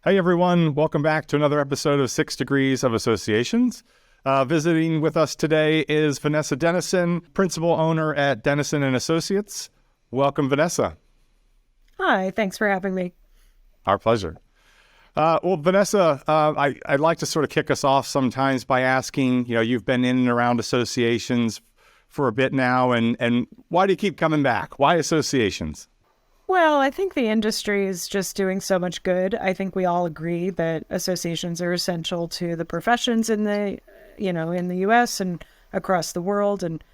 Hey everyone, welcome back to another episode of 6 Degrees of Associations. Visiting with us today is Vanessa Denison, principal owner at Dennison Associates. Welcome, Vanessa. Hi, thanks for having me. Our pleasure. Well, Vanessa, I'd like to sort of kick us off sometimes by asking, you've been in and around associations for a bit now, and why do you keep coming back? Why associations? Well, I think the industry is just doing so much good. I think we all agree that associations are essential to the professions in the U.S. and across the world, and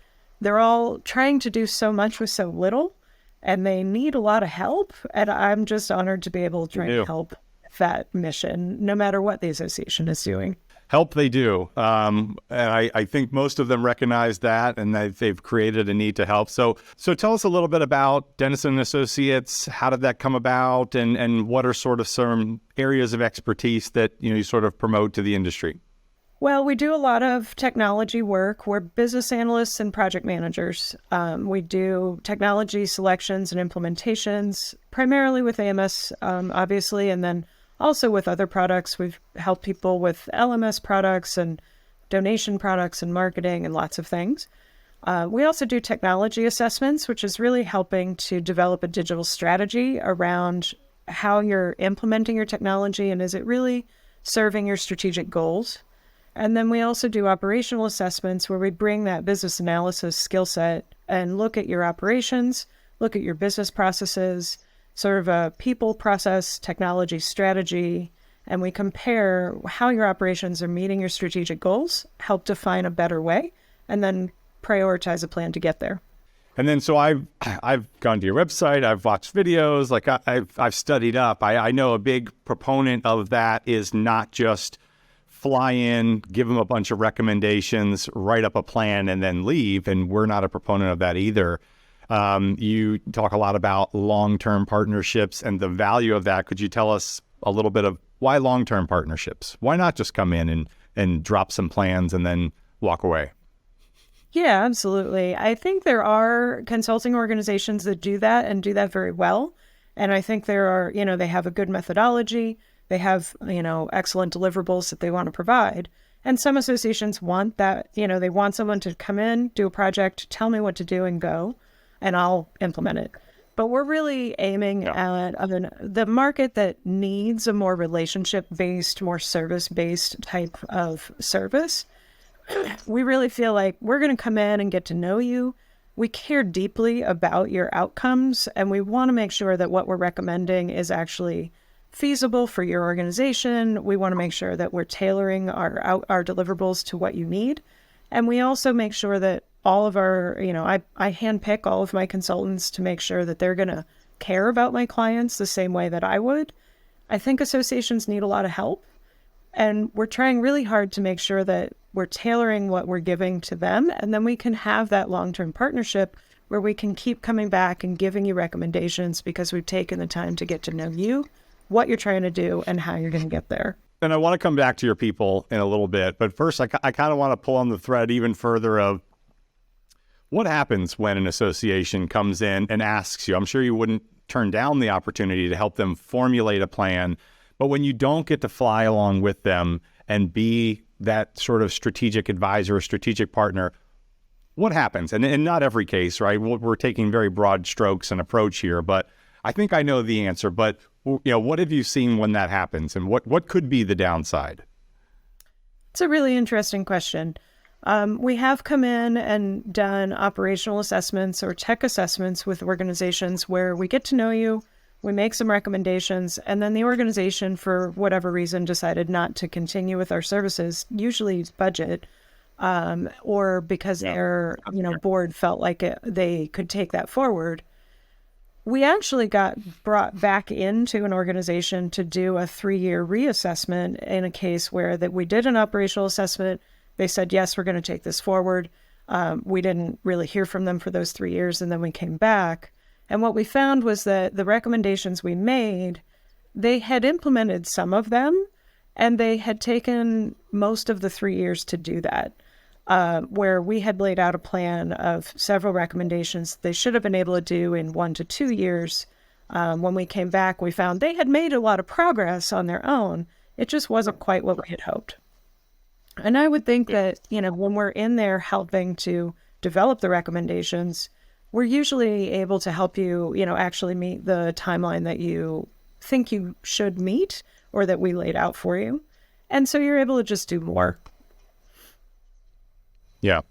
they're all trying to do so much with so little, and they need a lot of help. And I'm just honored to be able to try and help that mission, no matter what the association is doing. Help they do. And I think most of them recognize that, and they've created a need to help. So tell us a little bit about Dennison Associates. How did that come about, and what are sort of some areas of expertise that you sort of promote to the industry? Well, we do a lot of technology work. We're business analysts and project managers. We do technology selections and implementations, primarily with AMS, obviously, and then also with other products. We've helped people with LMS products and donation products and marketing and lots of things. We also do technology assessments, which is really helping to develop a digital strategy around how you're implementing your technology and is it really serving your strategic goals. And then we also do operational assessments where we bring that business analysis skill set and look at your operations, look at your business processes, sort of a people, process, technology strategy, and we compare how your operations are meeting your strategic goals, help define a better way, and then prioritize a plan to get there. And then so I've gone to your website, I've watched videos, like I've studied up. I know a big proponent of that is not just fly in, give them a bunch of recommendations, write up a plan, and then leave. And we're not a proponent of that either. You talk a lot about long-term partnerships and the value of that. Could you tell us a little bit of why long-term partnerships? Why not just come in and drop some plans and then walk away? Yeah, absolutely. I think there are consulting organizations that do that and do that very well. And I think there are, they have a good methodology. They have, excellent deliverables that they want to provide. And some associations want that, they want someone to come in, do a project, tell me what to do and go, and I'll implement it. But we're really aiming at the market that needs a more relationship-based, more service-based type of service. We really feel like we're going to come in and get to know you. We care deeply about your outcomes, and we want to make sure that what we're recommending is actually feasible for your organization. We want to make sure that we're tailoring our deliverables to what you need. And we also make sure that all of our, I handpick all of my consultants to make sure that they're going to care about my clients the same way that I would. I think associations need a lot of help. And we're trying really hard to make sure that we're tailoring what we're giving to them. And then we can have that long-term partnership where we can keep coming back and giving you recommendations because we've taken the time to get to know you, what you're trying to do, and how you're going to get there. And I want to come back to your people in a little bit. But first, I kind of want to pull on the thread even further of what happens when an association comes in and asks you. I'm sure you wouldn't turn down the opportunity to help them formulate a plan. But when you don't get to fly along with them and be that sort of strategic advisor or strategic partner, what happens? And in not every case, right? We're taking very broad strokes and approach here, but I think I know the answer. But what have you seen when that happens, and what could be the downside? It's a really interesting question. We have come in and done operational assessments or tech assessments with organizations where we get to know you, we make some recommendations, and then the organization, for whatever reason, decided not to continue with our services, usually budget, or because their board felt like they could take that forward. We actually got brought back into an organization to do a 3-year reassessment in a case where that we did an operational assessment. They said, yes, we're going to take this forward. We didn't really hear from them for those 3 years, and then we came back. And what we found was that the recommendations we made, they had implemented some of them, and they had taken most of the 3 years to do that. Where we had laid out a plan of several recommendations they should have been able to do in 1 to 2 years. When we came back, we found they had made a lot of progress on their own. It just wasn't quite what we had hoped. And I would think that, when we're in there helping to develop the recommendations, we're usually able to help you, actually meet the timeline that you think you should meet or that we laid out for you. And so you're able to just do more. Yeah.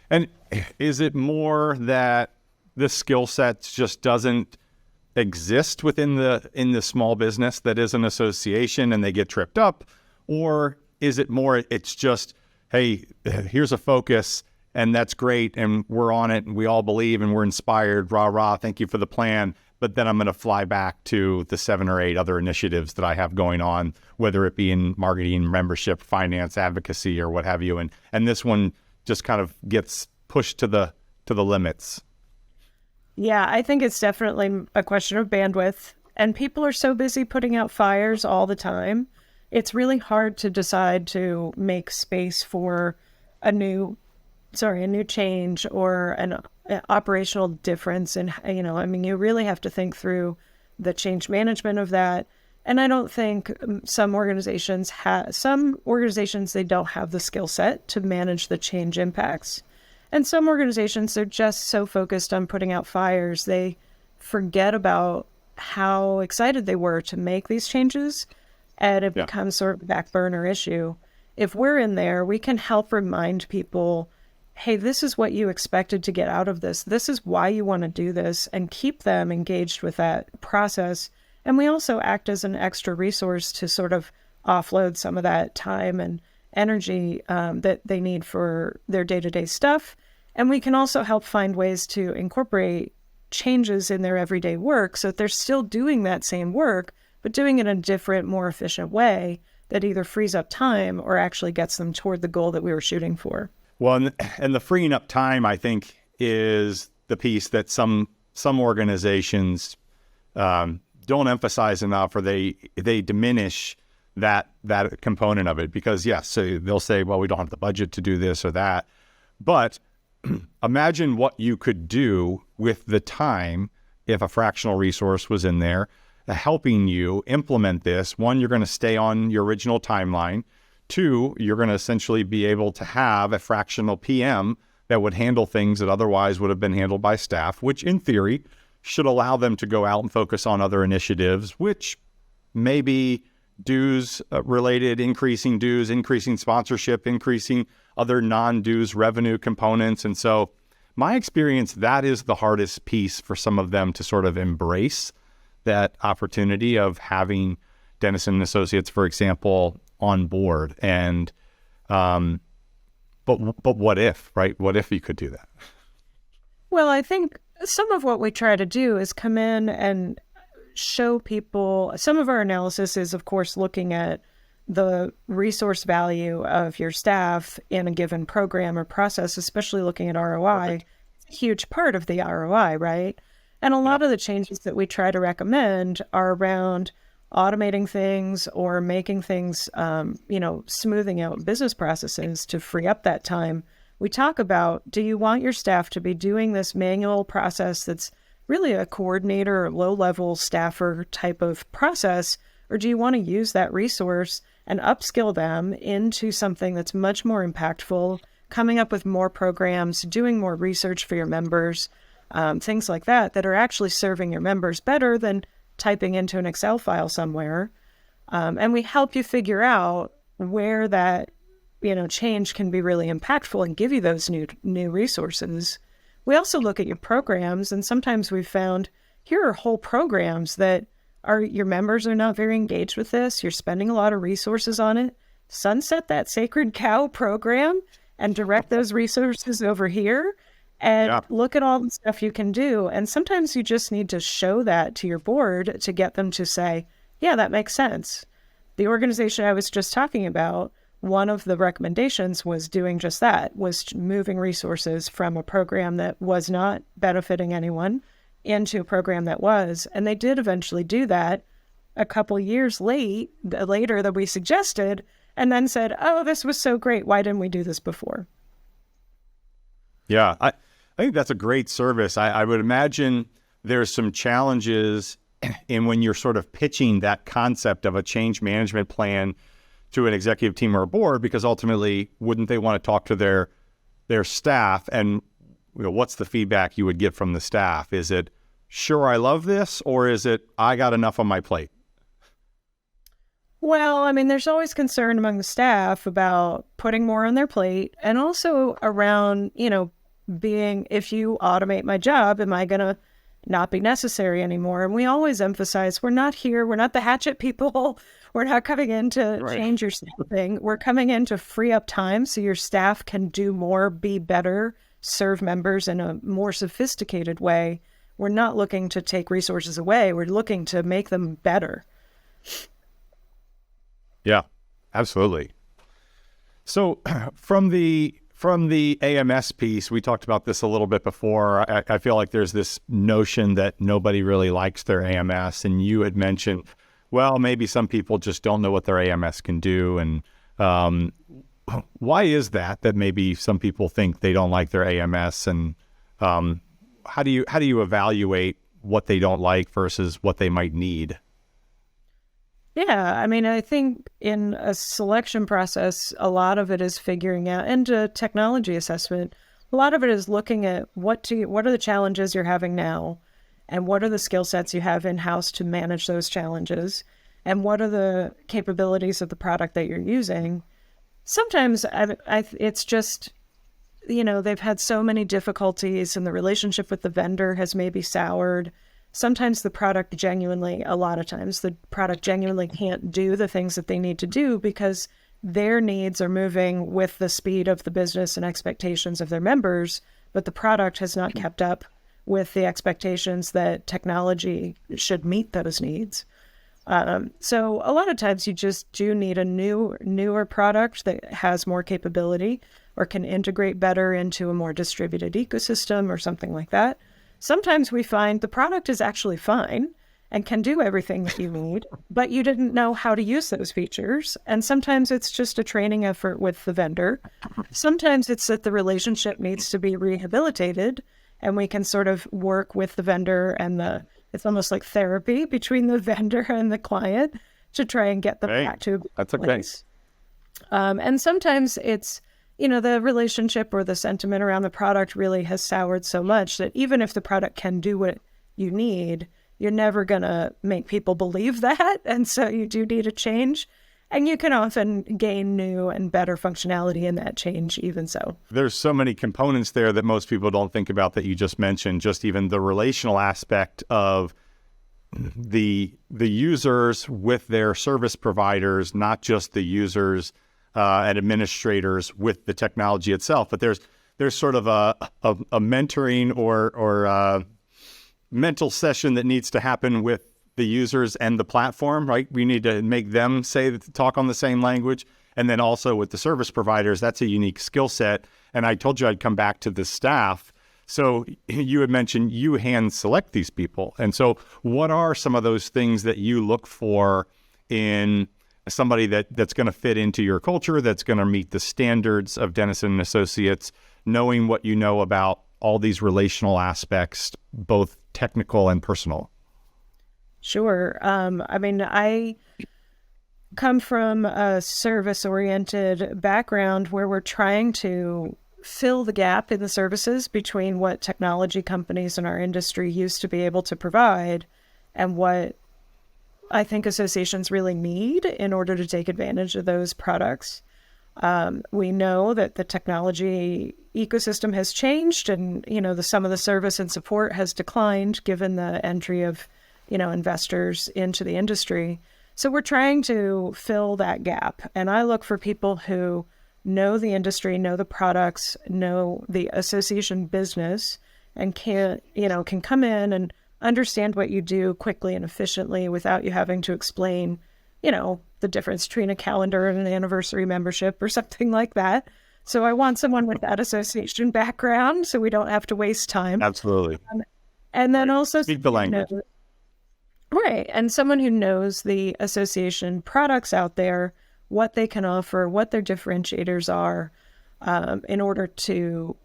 And is it more that the skill set just doesn't exist within the small business that is an association and they get tripped up? Or is it more, it's just, hey, here's a focus and that's great and we're on it and we all believe and we're inspired, rah, rah, thank you for the plan. But then I'm going to fly back to the 7 or 8 other initiatives that I have going on, whether it be in marketing, membership, finance, advocacy, or what have you. And this one just kind of gets pushed to the limits. Yeah, I think it's definitely a question of bandwidth. And people are so busy putting out fires all the time. It's really hard to decide to make space for a new change or an operational difference. And, you really have to think through the change management of that. And I don't think some organizations, they don't have the skill set to manage the change impacts. And some organizations, they're just so focused on putting out fires, they forget about how excited they were to make these changes, and it becomes sort of a back burner issue. If we're in there, we can help remind people, hey, this is what you expected to get out of this. This is why you want to do this, and keep them engaged with that process. And we also act as an extra resource to sort of offload some of that time and energy that they need for their day-to-day stuff. And we can also help find ways to incorporate changes in their everyday work so that they're still doing that same work, but doing it in a different, more efficient way that either frees up time or actually gets them toward the goal that we were shooting for. Well, and the freeing up time, I think, is the piece that some organizations don't emphasize enough, or they diminish that component of it. Because yes, so they'll say, well, we don't have the budget to do this or that. But imagine what you could do with the time if a fractional resource was in there helping you implement this. One, you're going to stay on your original timeline. 2, you're going to essentially be able to have a fractional PM that would handle things that otherwise would have been handled by staff, which in theory should allow them to go out and focus on other initiatives, which may be dues related, increasing dues, increasing sponsorship, increasing other non-dues revenue components. And so my experience, that is the hardest piece for some of them to sort of embrace that opportunity of having Dennison Associates, for example, on board. And but what if, right? What if you could do that? Well, I think some of what we try to do is come in and show people, some of our analysis is, of course, looking at the resource value of your staff in a given program or process, especially looking at ROI. Perfect. It's a huge part of the ROI, right? And a lot of the changes that we try to recommend are around automating things or making things, smoothing out business processes to free up that time. We talk about, do you want your staff to be doing this manual process that's really a coordinator or low-level staffer type of process, or do you want to use that resource and upskill them into something that's much more impactful, coming up with more programs, doing more research for your members, things like that are actually serving your members better than typing into an Excel file somewhere. And we help you figure out where that change can be really impactful and give you those new resources. We also look at your programs, and sometimes we've found here are whole programs that your members are not very engaged with this. You're spending a lot of resources on it. Sunset that sacred cow program and direct those resources over here and look at all the stuff you can do. And sometimes you just need to show that to your board to get them to say, yeah, that makes sense. The organization I was just talking about, one of the recommendations was doing just that, was moving resources from a program that was not benefiting anyone into a program that was. And they did eventually do that a couple years later than we suggested, and then said, oh, this was so great. Why didn't we do this before? Yeah, I think that's a great service. I would imagine there's some challenges And when you're sort of pitching that concept of a change management plan to an executive team or a board, because ultimately, wouldn't they want to talk to their staff? And what's the feedback you would get from the staff? Is it, sure, I love this, or is it, I got enough on my plate? Well, I mean, there's always concern among the staff about putting more on their plate, and also around, being, if you automate my job, am I going to not be necessary anymore? And we always emphasize, we're not the hatchet people. We're not coming in to change your staffing. We're coming in to free up time so your staff can do more, be better, serve members in a more sophisticated way. We're not looking to take resources away. We're looking to make them better. Yeah, absolutely. So from the AMS piece, we talked about this a little bit before. I feel like there's this notion that nobody really likes their AMS. And you had mentioned, well, maybe some people just don't know what their AMS can do. And why is that maybe some people think they don't like their AMS? And how do you evaluate what they don't like versus what they might need? Yeah, I mean, I think in a selection process, a lot of it is figuring out, and a technology assessment, a lot of it is looking at what are the challenges you're having now, and what are the skill sets you have in-house to manage those challenges, and what are the capabilities of the product that you're using. Sometimes it's just, they've had so many difficulties and the relationship with the vendor has maybe soured. Sometimes a lot of times the product genuinely can't do the things that they need to do because their needs are moving with the speed of the business and expectations of their members, but the product has not kept up with the expectations that technology should meet those needs. So a lot of times you just do need a newer product that has more capability or can integrate better into a more distributed ecosystem or something like that. Sometimes we find the product is actually fine and can do everything that you need, but you didn't know how to use those features. And sometimes it's just a training effort with the vendor. Sometimes it's that the relationship needs to be rehabilitated and we can sort of work with the vendor and it's almost like therapy between the vendor and the client to try and get them back to a place. And sometimes it's, the relationship or the sentiment around the product really has soured so much that even if the product can do what you need, you're never going to make people believe that. And so you do need a change. And you can often gain new and better functionality in that change, even so. There's so many components there that most people don't think about that you just mentioned, just even the relational aspect of the users with their service providers, not just the users and administrators with the technology itself. But there's sort of a mentoring or mental session that needs to happen with the users and the platform, right? We need to make them talk on the same language. And then also with the service providers, that's a unique skill set. And I told you I'd come back to the staff. So you had mentioned you hand select these people. And so what are some of those things that you look for in somebody that's going to fit into your culture, that's going to meet the standards of Dennison Associates, knowing what you know about all these relational aspects, both technical and personal? Sure. I mean, I come from a service-oriented background where we're trying to fill the gap in the services between what technology companies in our industry used to be able to provide and what I think associations really need in order to take advantage of those products. We know that the technology ecosystem has changed and, some of the service and support has declined given the entry of, investors into the industry. So we're trying to fill that gap. And I look for people who know the industry, know the products, know the association business, and can come in and understand what you do quickly and efficiently without you having to explain, the difference between a calendar and an anniversary membership or something like that. So I want someone with that association background so we don't have to waste time. Absolutely. And then also speak the language. Right. And someone who knows the association products out there, what they can offer, what their differentiators are, in order to,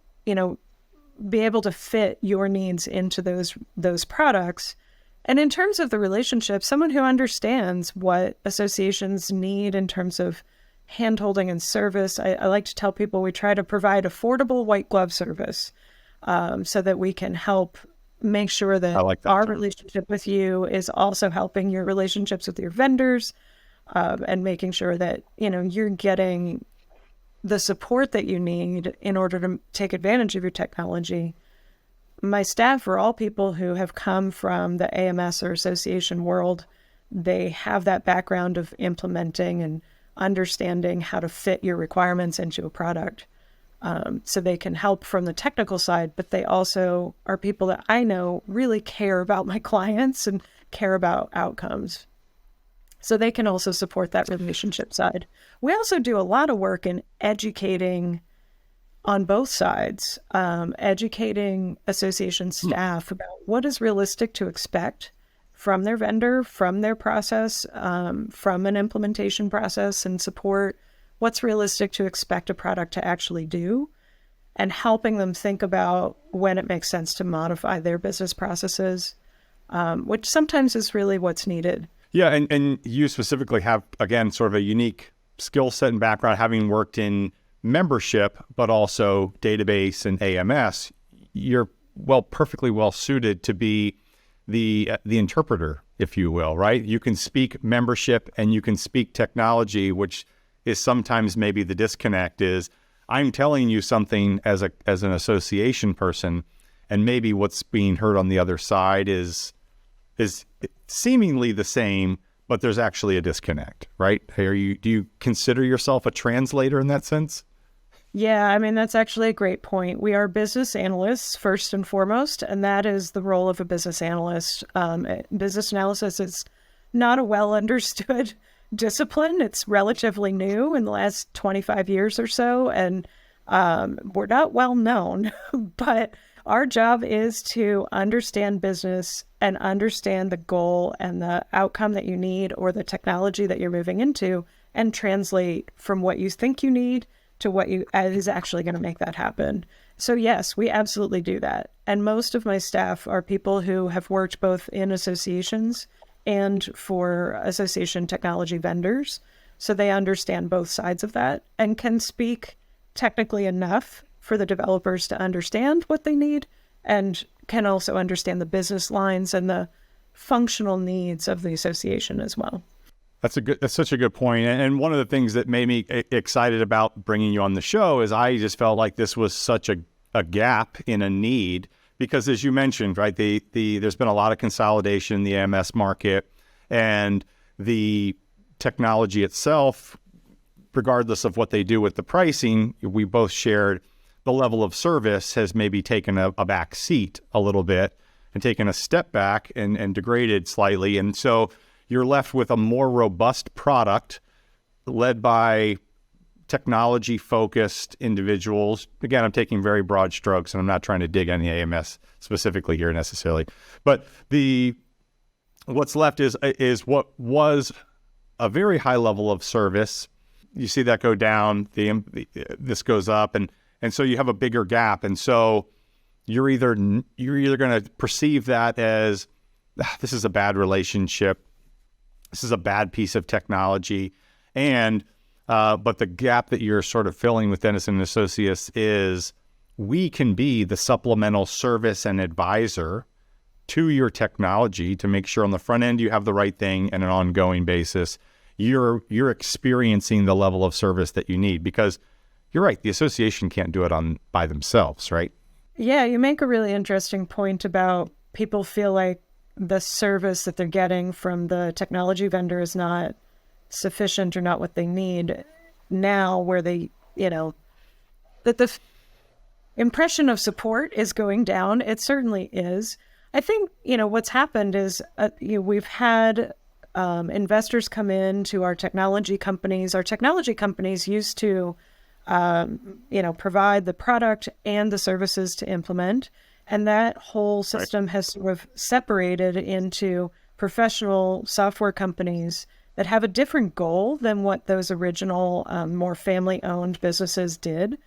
be able to fit your needs into those products And in terms of the relationship, someone who understands what associations need in terms of handholding and service. I like to tell people we try to provide affordable white glove service, so that we can help make sure that I like that our term. relationship with you is also helping your relationships with your vendors, and making sure that, you're getting the support that you need in order to take advantage of your technology. My staff are all people who have come from the AMS or association world. They have that background of implementing and understanding how to fit your requirements into a product. So they can help from the technical side, but they also are people that I know really care about my clients and care about outcomes. So they can also support that relationship side. We also do a lot of work in educating on both sides, educating association staff about what is realistic to expect from their vendor, from their process, from an implementation process and support, what's realistic to expect a product to actually do, and helping them think about when it makes sense to modify their business processes, which sometimes is really what's needed. Yeah, and you specifically have, again, sort of a unique skill set and background, having worked in membership, but also database and AMS. You're perfectly well suited to be the interpreter, if you will, right? You can speak membership and you can speak technology, which is sometimes maybe the disconnect is I'm telling you something as an association person, and maybe what's being heard on the other side is seemingly the same, but there's actually a disconnect, right? Do you consider yourself a translator in that sense? Yeah, I mean, that's actually a great point. We are business analysts first and foremost, and that is the role of a business analyst. Business analysis is not a well understood discipline. It's relatively new in the last 25 years or so, and we're not well known, but our job is to understand business and understand the goal and the outcome that you need or the technology that you're moving into, and translate from what you think you need to what is actually going to make that happen. So yes, we absolutely do that. And most of my staff are people who have worked both in associations and for association technology vendors. So they understand both sides of that and can speak technically enough for the developers to understand what they need, and can also understand the business lines and the functional needs of the association as well. That's such a good point. And one of the things that made me excited about bringing you on the show is I just felt like this was such a gap in a need, because as you mentioned, right, there's been a lot of consolidation in the AMS market, and the technology itself, regardless of what they do with the pricing, we both shared the level of service has maybe taken a back seat a little bit and taken a step back and degraded slightly. And so you're left with a more robust product led by technology-focused individuals. Again, I'm taking very broad strokes, and I'm not trying to dig on the AMS specifically here necessarily. But what's left is what was a very high level of service. You see that go down, this goes up, and so you have a bigger gap. And so you're either going to perceive that as this is a bad relationship, this is a bad piece of technology, but the gap that you're sort of filling with Dennison Associates is we can be the supplemental service and advisor to your technology to make sure on the front end you have the right thing, and an ongoing basis you're experiencing the level of service that you need. Because you're right, the association can't do it by themselves, right? Yeah, you make a really interesting point about people feel like the service that they're getting from the technology vendor is not sufficient or not what they need now, where they, that the impression of support is going down. It certainly is. I think, what's happened is we've had investors come in to our technology companies. Our technology companies used to, provide the product and the services to implement. And that whole system has sort of separated into professional software companies that have a different goal than what those original, more family-owned businesses did.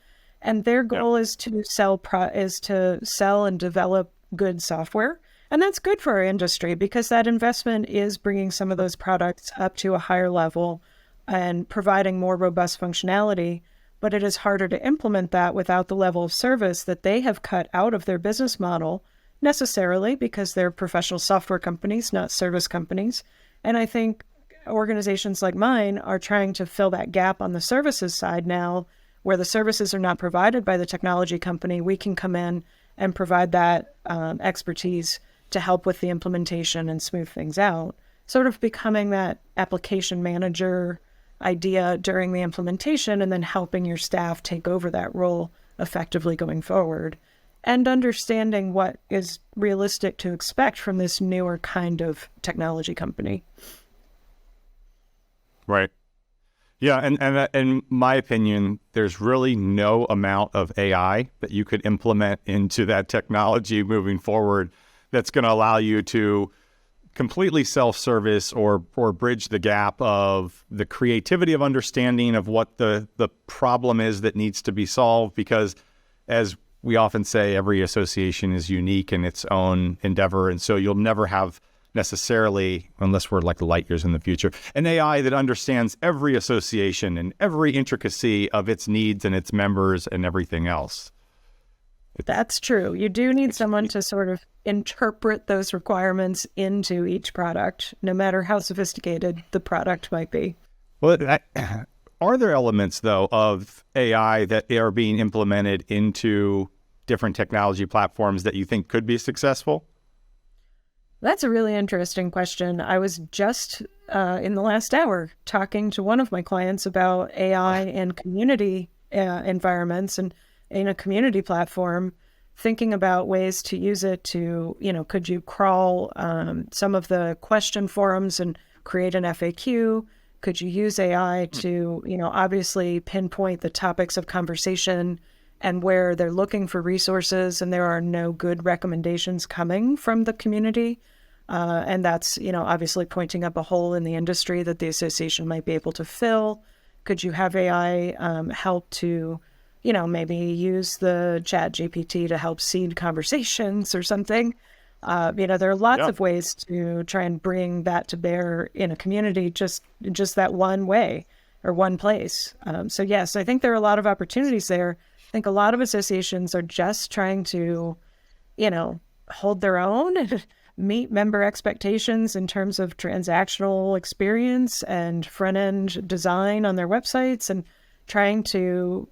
And their goal is to sell and develop good software And that's good for our industry because that investment is bringing some of those products up to a higher level and providing more robust functionality. But it is harder to implement that without the level of service that they have cut out of their business model necessarily because they're professional software companies, not service companies. And I think organizations like mine are trying to fill that gap on the services side now, where the services are not provided by the technology company. We can come in and provide that expertise to help with the implementation and smooth things out, sort of becoming that application manager idea during the implementation and then helping your staff take over that role effectively going forward, and understanding what is realistic to expect from this newer kind of technology company. Right. Yeah, and in my opinion, there's really no amount of AI that you could implement into that technology moving forward that's going to allow you to completely self-service or bridge the gap of the creativity of understanding of what the problem is that needs to be solved. Because as we often say, every association is unique in its own endeavor. And so you'll never have necessarily, unless we're like light years in the future, an AI that understands every association and every intricacy of its needs and its members and everything else. That's true. You do need someone to sort of interpret those requirements into each product, no matter how sophisticated the product might be. Well, are there elements, though, of AI that are being implemented into different technology platforms that you think could be successful? That's a really interesting question. I was just in the last hour talking to one of my clients about AI in community environments and in a community platform, thinking about ways to use it to, could you crawl some of the question forums and create an FAQ? Could you use AI to, obviously pinpoint the topics of conversation and where they're looking for resources and there are no good recommendations coming from the community? And that's, obviously pointing up a hole in the industry that the association might be able to fill. Could you have AI help to, maybe use the chat GPT to help seed conversations or something? There are lots of ways to try and bring that to bear in a community, just that one way or one place. So yes, I think there are a lot of opportunities there. I think a lot of associations are just trying to, hold their own and meet member expectations in terms of transactional experience and front-end design on their websites and trying to,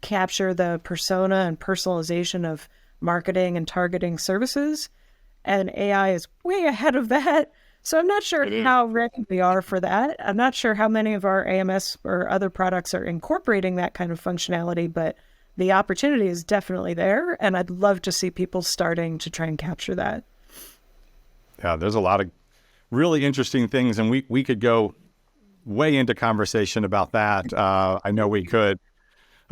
capture the persona and personalization of marketing and targeting services. And AI is way ahead of that. So I'm not sure how ready we are for that. I'm not sure how many of our AMS or other products are incorporating that kind of functionality, but the opportunity is definitely there. And I'd love to see people starting to try and capture that. Yeah, there's a lot of really interesting things, and we could go way into conversation about that. I know we could.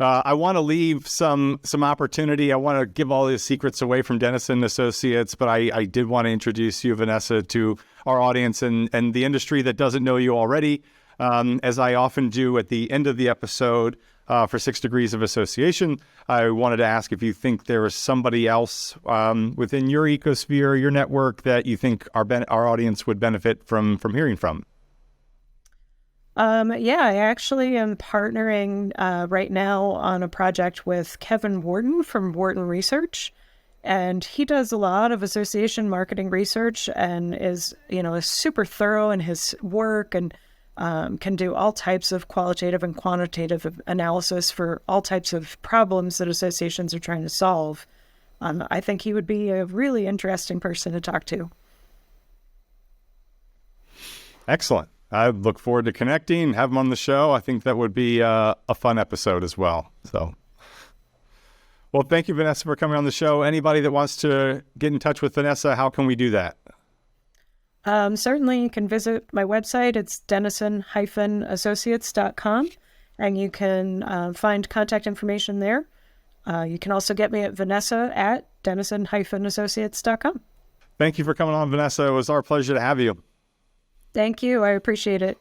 I want to leave some opportunity. I want to give all these secrets away from Dennison Associates, but I did want to introduce you, Vanessa, to our audience and the industry that doesn't know you already. As I often do at the end of the episode for 6 Degrees of Association, I wanted to ask if you think there is somebody else within your ecosphere, your network, that you think our audience would benefit from hearing from. I actually am partnering right now on a project with Kevin Wharton from Wharton Research. And he does a lot of association marketing research and is, is super thorough in his work and can do all types of qualitative and quantitative analysis for all types of problems that associations are trying to solve. I think he would be a really interesting person to talk to. Excellent. I look forward to connecting, have him on the show. I think that would be a fun episode as well. So, well, thank you, Vanessa, for coming on the show. Anybody that wants to get in touch with Vanessa, how can we do that? Certainly, you can visit my website. It's dennison-associates.com, and you can find contact information there. You can also get me at vanessa@dennison-associates.com. Thank you for coming on, Vanessa. It was our pleasure to have you. Thank you. I appreciate it.